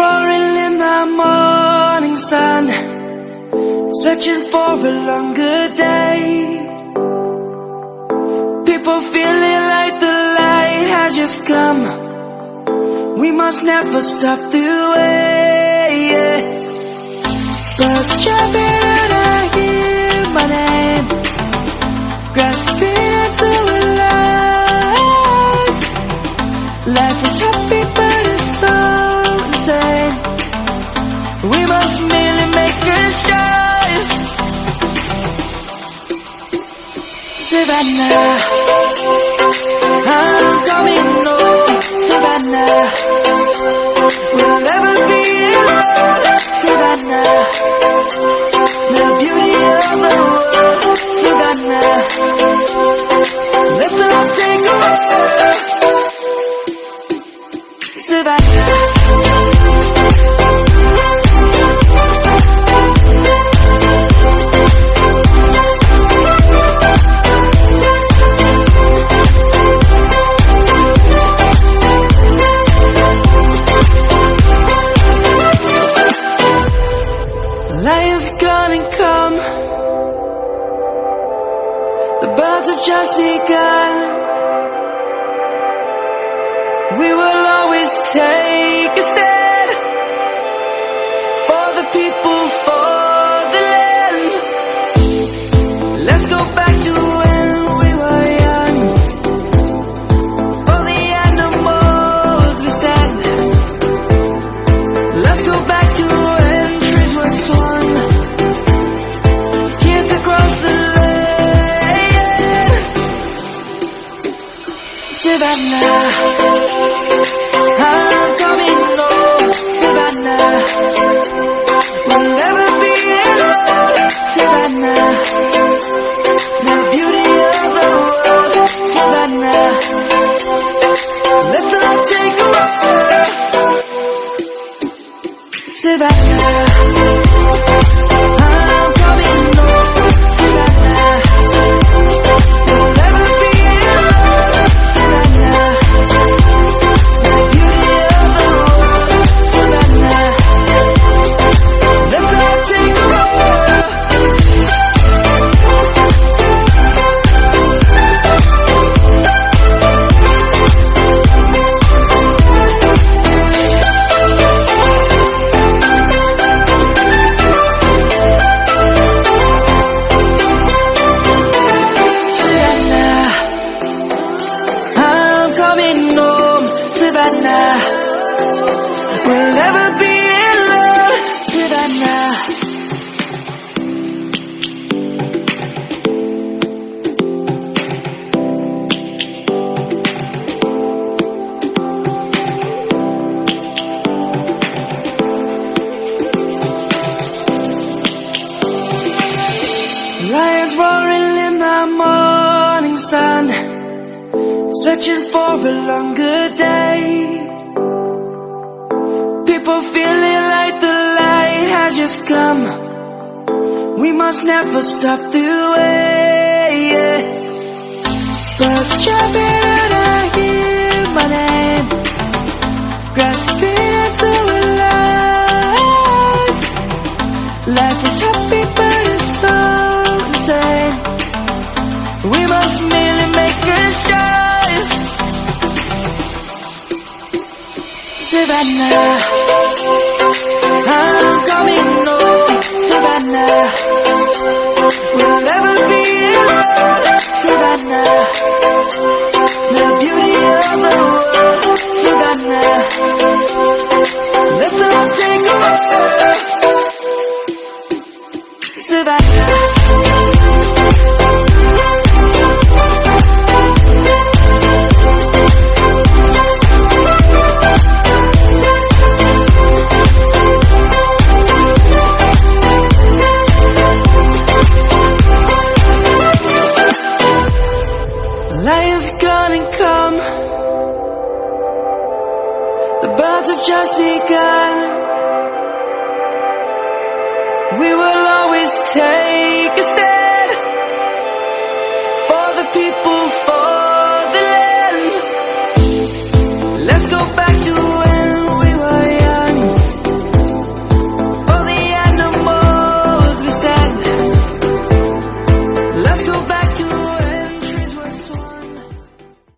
roaring in the morning sun, searching for a longer day. People feeling like the light has just come. We must never stop the way. Birds jumping and I hear my name, grasping into a life. Life is happy but it's so insane. We must merely make a start. Savannah, I'm coming home. Savannah, we'll never be alone. Savannah, the beauty of the world. Savannah, let's all take a walk. Savannah, lion's gonna come. The birds have just begun. We will always take a stand for the people, for the land. Let's go back to when we were young. For the animals we stand. Let's go back to when trees were swung, kids across the land. Savannah, I'm coming home. Savannah, we'll never be alone. Savannah, the beauty of the world. Savannah, let's all take a walk. Savannah, I'm coming home. Savannah, we'll never be alone. Savannah, the beauty of the world. Savannah, let's all take a walk. Savannah, I'm coming home. Savannah, we'll never be alone. Savannah, lions roaring in the morning sun, searching for a longer day. People feeling like the light has just come. We must never stop the way. Birds jumping and I hear my name, grasping into a life. Life is happy but it's so insane. We must merely make a start. Savannah, I'm coming home. Savannah, we'll never be alone. Savannah, the beauty of the world. Savannah, let's all take a walk. Savannah, lion's gonna come. The birds have just begun. We will always take a stand